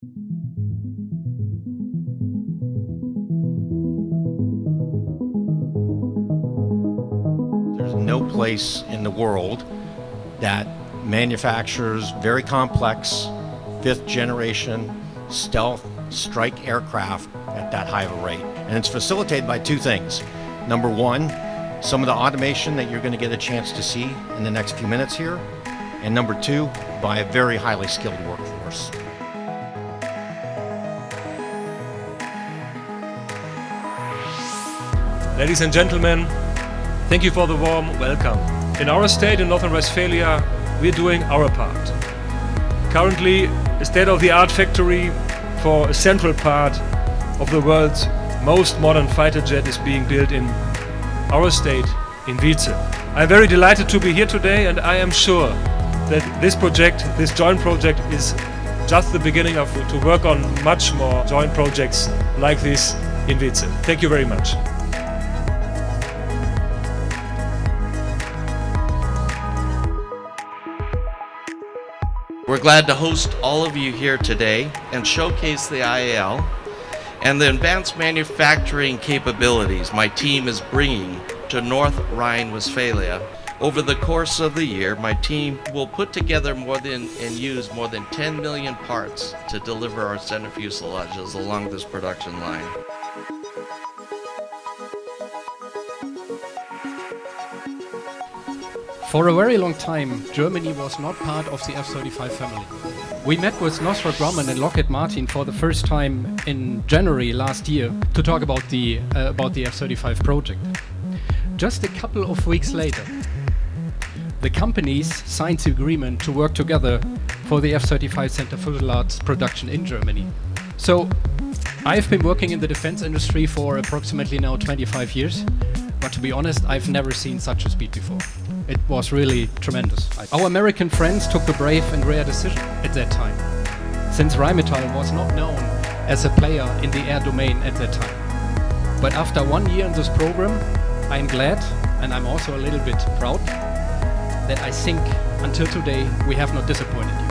There's no place in the world that manufactures very complex, fifth generation stealth strike aircraft at that high of a rate. And it's facilitated by two things. Number one, some of the automation that you're going to get a chance to see in the next few minutes here. And number two, by a very highly skilled workforce. Ladies and gentlemen, thank you for the warm welcome. In our state, in North Rhine-Westphalia, we're doing our part. Currently, a state-of-the-art factory for a central part of the world's most modern fighter jet is being built in our state, in Weeze. I'm very delighted to be here today, and I am sure that this project, this joint project, is just the beginning to work on much more joint projects like this in Weeze. Thank you very much. We're glad to host all of you here today and showcase the IAL and the advanced manufacturing capabilities my team is bringing to North Rhine-Westphalia. Over the course of the year, my team will put together and use more than 10 million parts to deliver our center fuselages along this production line. For a very long time, Germany was not part of the F-35 family. We met with Northrop Grumman and Lockheed Martin for the first time in January last year to talk about the F-35 project. Just a couple of weeks later, the companies signed the agreement to work together for the F-35 center fuselage production in Germany. So, I've been working in the defense industry for approximately now 25 years. But to be honest, I've never seen such a speed before. It was really tremendous. Our American friends took the brave and rare decision at that time, since Rheinmetall was not known as a player in the air domain at that time. But after 1 year in this program, I'm glad, and I'm also a little bit proud, that I think until today we have not disappointed you.